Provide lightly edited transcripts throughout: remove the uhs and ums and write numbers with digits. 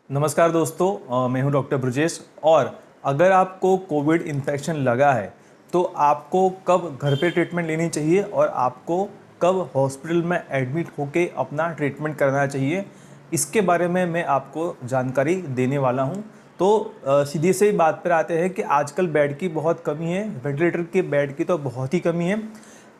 नमस्कार दोस्तों, मैं हूं डॉक्टर ब्रजेश। और अगर आपको कोविड इन्फेक्शन लगा है तो आपको कब घर पे ट्रीटमेंट लेनी चाहिए और आपको कब हॉस्पिटल में एडमिट होके अपना ट्रीटमेंट करना चाहिए, इसके बारे में मैं आपको जानकारी देने वाला हूं। तो सीधी से ही बात पर आते हैं कि आजकल बेड की बहुत कमी है, वेंटिलेटर के बेड की तो बहुत ही कमी है।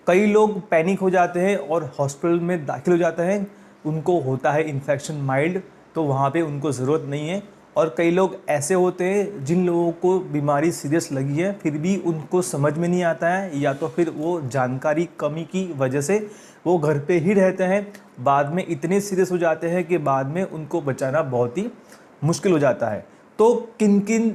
कई लोग पैनिक हो जाते हैं और हॉस्पिटल में दाखिल हो जाते हैं। उनको होता है इन्फेक्शन माइल्ड, तो वहाँ पे उनको ज़रूरत नहीं है। और कई लोग ऐसे होते हैं जिन लोगों को बीमारी सीरियस लगी है फिर भी उनको समझ में नहीं आता है, या तो फिर वो जानकारी कमी की वजह से वो घर पे ही रहते हैं। बाद में इतने सीरियस हो जाते हैं कि बाद में उनको बचाना बहुत ही मुश्किल हो जाता है। तो किन किन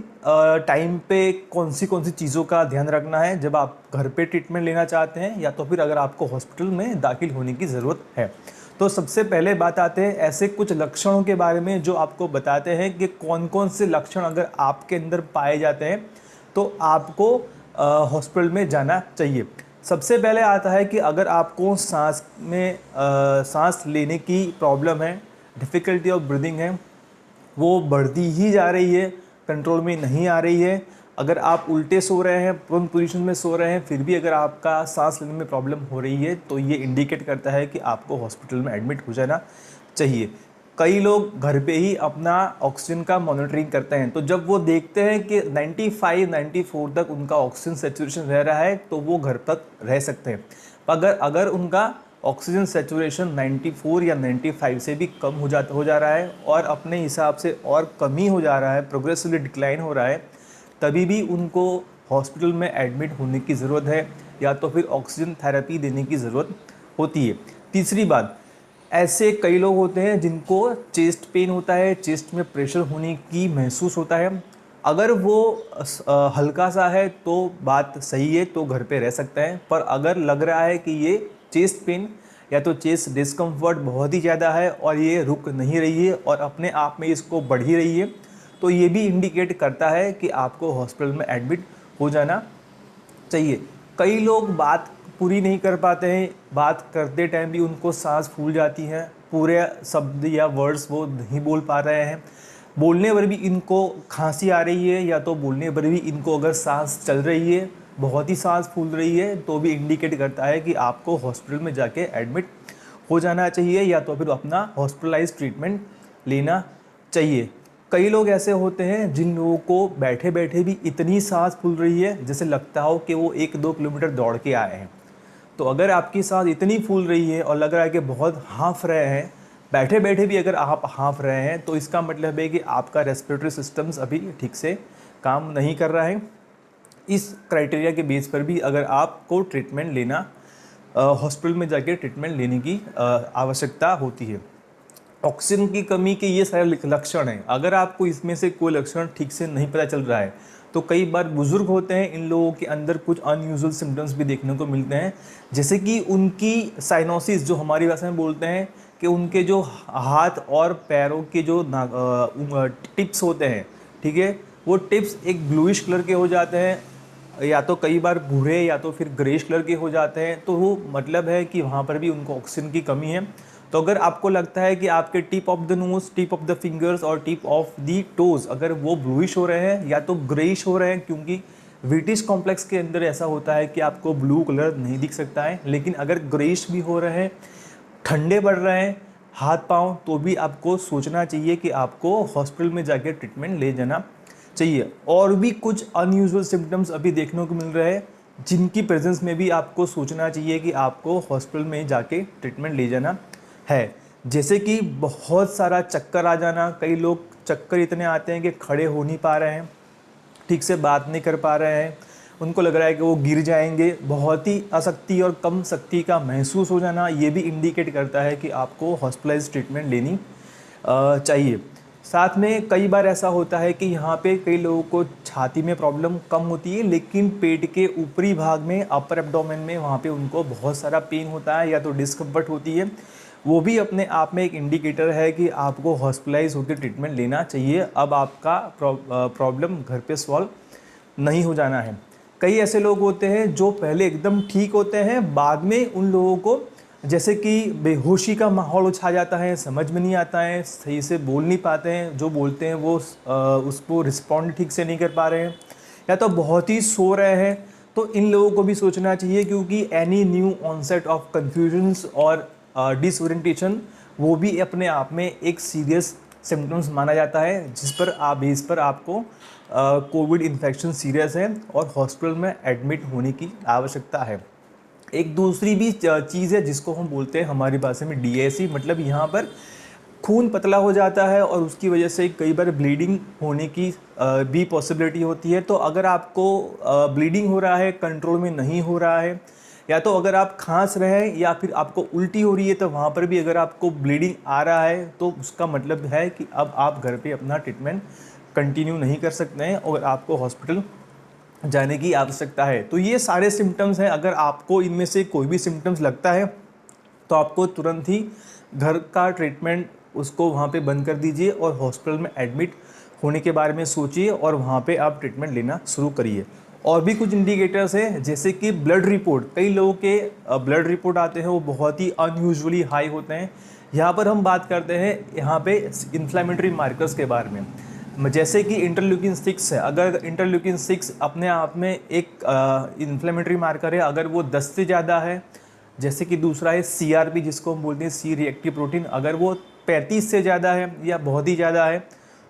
टाइम पे कौन सी चीज़ों का ध्यान रखना है जब आप घर पे ट्रीटमेंट लेना चाहते हैं, या तो फिर अगर आपको हॉस्पिटल में दाखिल होने की ज़रूरत है। तो सबसे पहले बात आते हैं ऐसे कुछ लक्षणों के बारे में जो आपको बताते हैं कि कौन कौन से लक्षण अगर आपके अंदर पाए जाते हैं तो आपको हॉस्पिटल में जाना चाहिए। सबसे पहले आता है कि अगर आपको सांस लेने की प्रॉब्लम है, डिफ़िकल्टी ऑफ ब्रीदिंग है, वो बढ़ती ही जा रही है, कंट्रोल में नहीं आ रही है। अगर आप उल्टे सो रहे हैं, प्रोन पोजीशन में सो रहे हैं, फिर भी अगर आपका सांस लेने में प्रॉब्लम हो रही है तो ये इंडिकेट करता है कि आपको हॉस्पिटल में एडमिट हो जाना चाहिए। कई लोग घर पे ही अपना ऑक्सीजन का मॉनिटरिंग करते हैं, तो जब वो देखते हैं कि 95-94 तक उनका ऑक्सीजन सेचुरेशन रह रहा है तो वो घर तक रह सकते हैं। अगर अगर उनका ऑक्सीजन सेचुरेशन 94 या 95 से भी कम हो जा रहा है और अपने हिसाब से और कम ही हो जा रहा है, प्रोग्रेसिवली डिक्लाइन हो रहा है, तभी भी उनको हॉस्पिटल में एडमिट होने की ज़रूरत है, या तो फिर ऑक्सीजन थेरेपी देने की ज़रूरत होती है। तीसरी बात, ऐसे कई लोग होते हैं जिनको चेस्ट पेन होता है, चेस्ट में प्रेशर होने की महसूस होता है। अगर वो हल्का सा है तो बात सही है, तो घर पे रह सकते हैं। पर अगर लग रहा है कि ये चेस्ट पेन या तो चेस्ट डिस्कम्फर्ट बहुत ही ज़्यादा है और ये रुक नहीं रही है और अपने आप में इसको बढ़ ही रही है, तो ये भी इंडिकेट करता है कि आपको हॉस्पिटल में एडमिट हो जाना चाहिए। कई लोग बात पूरी नहीं कर पाते हैं, बात करते टाइम भी उनको सांस फूल जाती है, पूरे शब्द या वर्ड्स वो नहीं बोल पा रहे हैं, बोलने पर भी इनको खांसी आ रही है, या तो बोलने पर भी इनको अगर सांस चल रही है, बहुत ही सांस फूल रही है, तो भी इंडिकेट करता है कि आपको हॉस्पिटल में जाके एडमिट हो जाना चाहिए, या तो फिर अपना हॉस्पिटलाइज ट्रीटमेंट लेना चाहिए। कई लोग ऐसे होते हैं जिन लोगों को बैठे बैठे भी इतनी सांस फूल रही है जैसे लगता हो कि वो 1-2 किलोमीटर दौड़ के आए हैं। तो अगर आपकी सांस इतनी फूल रही है और लग रहा है कि बहुत हाँफ रहे हैं, बैठे बैठे भी अगर आप हाँफ रहे हैं, तो इसका मतलब है कि आपका रेस्पिरेटरी सिस्टम्स अभी ठीक से काम नहीं कर रहा है। इस क्राइटेरिया के बेस पर भी अगर आपको ट्रीटमेंट लेना, हॉस्पिटल में जाके ट्रीटमेंट लेने की आवश्यकता होती है। ऑक्सीजन की कमी के ये सारे लक्षण हैं। अगर आपको इसमें से कोई लक्षण ठीक से नहीं पता चल रहा है तो कई बार बुज़ुर्ग होते हैं, इन लोगों के अंदर कुछ अनयूजुअल सिम्टम्स भी देखने को मिलते हैं, जैसे कि उनकी साइनोसिस, जो हमारी भाषा में बोलते हैं कि उनके जो हाथ और पैरों के जो टिप्स होते हैं, ठीक है, वो टिप्स एक ब्लूइश कलर के हो जाते हैं, या तो कई बार भूरे या तो फिर ग्रेश कलर के हो जाते हैं। तो वो मतलब है कि वहाँ पर भी उनको ऑक्सीजन की कमी है। तो अगर आपको लगता है कि आपके tip of the nose, tip of the fingers और टिप ऑफ द टोज अगर वो ब्लूइश हो रहे हैं या तो ग्रेइश हो रहे हैं, क्योंकि विटिस कॉम्प्लेक्स के अंदर ऐसा होता है कि आपको ब्लू कलर नहीं दिख सकता है, लेकिन अगर ग्रेइश भी हो रहे हैं, ठंडे पड़ रहे हैं हाथ पाँव, तो भी आपको सोचना चाहिए कि आपको हॉस्पिटल में जाकर ट्रीटमेंट ले जाना चाहिए। और भी कुछ अनयूजुअल सिम्टम्स अभी देखने को मिल रहे हैं जिनकी प्रेजेंस में भी आपको सोचना चाहिए कि आपको हॉस्पिटल में जाके ट्रीटमेंट ले जाना है। जैसे कि बहुत सारा चक्कर आ जाना, कई लोग चक्कर इतने आते हैं कि खड़े हो नहीं पा रहे हैं, ठीक से बात नहीं कर पा रहे हैं, उनको लग रहा है कि वो गिर जाएंगे, बहुत ही अशक्ति और कम शक्ति का महसूस हो जाना, ये भी इंडिकेट करता है कि आपको हॉस्पिटलाइज ट्रीटमेंट लेनी चाहिए। साथ में कई बार ऐसा होता है कि यहाँ पे कई लोगों को छाती में प्रॉब्लम कम होती है, लेकिन पेट के ऊपरी भाग में, अपर एब्डोमेन में, वहाँ पे उनको बहुत सारा पेन होता है या तो डिस्कम्फर्ट होती है। वो भी अपने आप में एक इंडिकेटर है कि आपको हॉस्पिटलाइज होकर ट्रीटमेंट लेना चाहिए। अब आपका प्रॉब्लम घर पे सॉल्व नहीं हो जाना है। कई ऐसे लोग होते हैं जो पहले एकदम ठीक होते हैं, बाद में उन लोगों को जैसे कि बेहोशी का माहौल छा जाता है, समझ में नहीं आता है, सही से बोल नहीं पाते हैं, जो बोलते हैं वो उसको रिस्पॉन्ड ठीक से नहीं कर पा रहे हैं, या तो बहुत ही सो रहे हैं। तो इन लोगों को भी सोचना चाहिए, क्योंकि any new onset of confusions और डिसओरिएंटेशन वो भी अपने आप में एक सीरियस सिम्टम्स माना जाता है, जिस पर आपको कोविड इन्फेक्शन सीरियस है और हॉस्पिटल में एडमिट होने की आवश्यकता है। एक दूसरी भी चीज़ है जिसको हम बोलते हैं हमारी भाषा में DIC, मतलब यहाँ पर खून पतला हो जाता है और उसकी वजह से कई बार ब्लीडिंग होने की भी पॉसिबिलिटी होती है। तो अगर आपको ब्लीडिंग हो रहा है, कंट्रोल में नहीं हो रहा है, या तो अगर आप खांस रहे हैं या फिर आपको उल्टी हो रही है, तो वहाँ पर भी अगर आपको ब्लीडिंग आ रहा है तो उसका मतलब है कि अब आप घर पे अपना ट्रीटमेंट कंटिन्यू नहीं कर सकते हैं और आपको हॉस्पिटल जाने की आवश्यकता है। तो ये सारे सिम्टम्स हैं। अगर आपको इनमें से कोई भी सिम्टम्स लगता है तो आपको तुरंत ही घर का ट्रीटमेंट उसको वहाँ पे बंद कर दीजिए और हॉस्पिटल में एडमिट होने के बारे में सोचिए और वहाँ पे आप ट्रीटमेंट लेना शुरू करिए। और भी कुछ इंडिकेटर्स हैं, जैसे कि ब्लड रिपोर्ट। कई लोगों के ब्लड रिपोर्ट आते हैं वो बहुत ही अनयूजुअली हाई होते हैं। यहाँ पर हम बात करते हैं यहाँ पे इन्फ्लेमेटरी मार्कर्स के बारे में, जैसे कि इंटरल्यूकिन 6 है। अगर इंटरल्यूकिन 6 अपने आप में एक इन्फ्लेमेटरी मार्कर है, अगर वो 10 से ज़्यादा है, जैसे कि दूसरा है CRP जिसको हम बोलते हैं C रिएक्टिव प्रोटीन, अगर वो 35 से ज़्यादा है या बहुत ही ज़्यादा है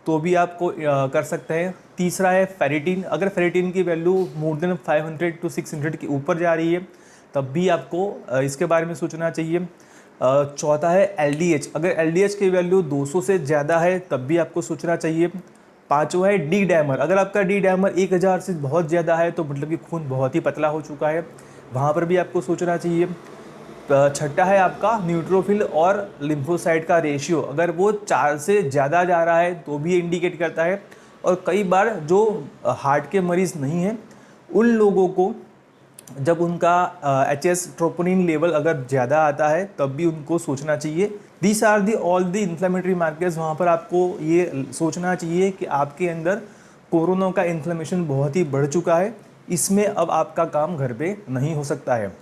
तो भी आपको कर सकते हैं। तीसरा है फेरिटिन। अगर फेरिटिन की वैल्यू मोर देन 500 to 600 के ऊपर जा रही है तब भी आपको इसके बारे में सोचना चाहिए। चौथा है LDH। अगर LDH की वैल्यू 200 से ज़्यादा है तब भी आपको सोचना चाहिए। पाँचवा है D डायमर। अगर आपका D डायमर 1000 से बहुत ज़्यादा है तो मतलब कि खून बहुत ही पतला हो चुका है, वहाँ पर भी आपको सोचना चाहिए। छठा है आपका न्यूट्रोफिल और लिम्फोसाइट का रेशियो। अगर वो 4 से ज़्यादा जा रहा है तो भी इंडिकेट करता है। और कई बार जो हार्ट के मरीज़ नहीं हैं उन लोगों को जब उनका HS ट्रोपोनिन लेवल अगर ज़्यादा आता है तब भी उनको सोचना चाहिए। These are the all the inflammatory markers. वहाँ पर आपको ये सोचना चाहिए कि आपके अंदर कोरोना का इन्फ्लेमेशन बहुत ही बढ़ चुका है, इसमें अब आपका काम घर पे नहीं हो सकता है।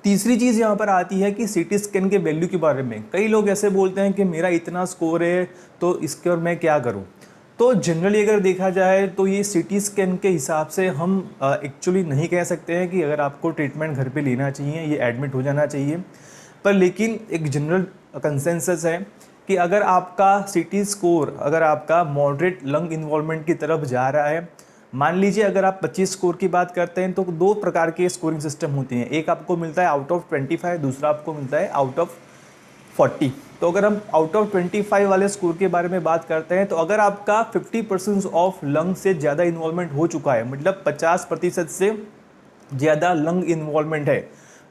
तीसरी चीज़ यहाँ पर आती है कि CT स्कैन के वैल्यू के बारे में। कई लोग ऐसे बोलते हैं कि मेरा इतना स्कोर है तो इसके और मैं क्या करूँ। तो जनरली अगर देखा जाए तो ये CT स्कैन के हिसाब से हम एक्चुअली नहीं कह सकते हैं कि अगर आपको ट्रीटमेंट घर पे लेना चाहिए, ये एडमिट हो जाना चाहिए। पर लेकिन एक जनरल कंसेंसस है कि अगर आपका CT स्कोर अगर आपका मॉडरेट लंग इन्वॉल्वमेंट की तरफ जा रहा है, मान लीजिए अगर आप 25 स्कोर की बात करते हैं तो 2 प्रकार के स्कोरिंग सिस्टम होते हैं। एक आपको मिलता है आउट ऑफ 25, दूसरा आपको मिलता है आउट ऑफ 40। तो अगर हम आउट ऑफ 25 वाले स्कोर के बारे में बात करते हैं तो अगर आपका 50% ऑफ लंग से ज़्यादा इन्वॉल्वमेंट हो चुका है, मतलब 50% से ज़्यादा लंग इन्वॉल्वमेंट है,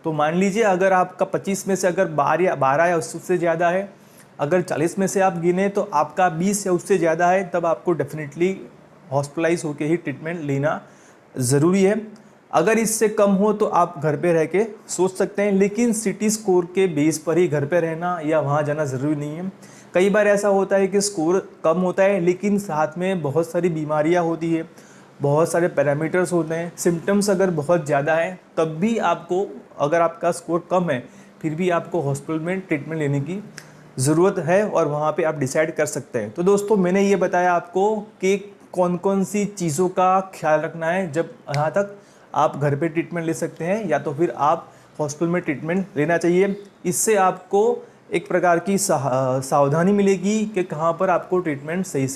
तो मान लीजिए अगर आपका 25 में से अगर 12 या उससे ज़्यादा है, अगर 40 में से आप गिने तो आपका 20 या उससे ज़्यादा है, तब आपको डेफिनेटली हॉस्पिटलाइज होकर ही ट्रीटमेंट लेना ज़रूरी है। अगर इससे कम हो तो आप घर पे रह के सोच सकते हैं, लेकिन CT स्कोर के बेस पर ही घर पे रहना या वहाँ जाना ज़रूरी नहीं है। कई बार ऐसा होता है कि स्कोर कम होता है लेकिन साथ में बहुत सारी बीमारियाँ होती है, बहुत सारे पैरामीटर्स होते हैं, सिम्टम्स अगर बहुत ज़्यादा है तब भी आपको, अगर आपका स्कोर कम है फिर भी आपको हॉस्पिटल में ट्रीटमेंट लेने की ज़रूरत है और वहाँ पे आप डिसाइड कर सकते हैं। तो दोस्तों मैंने ये बताया आपको कि कौन कौन सी चीज़ों का ख्याल रखना है जब यहाँ तक आप घर पे ट्रीटमेंट ले सकते हैं या तो फिर आप हॉस्पिटल में ट्रीटमेंट लेना चाहिए। इससे आपको एक प्रकार की सावधानी मिलेगी कि कहाँ पर आपको ट्रीटमेंट सही से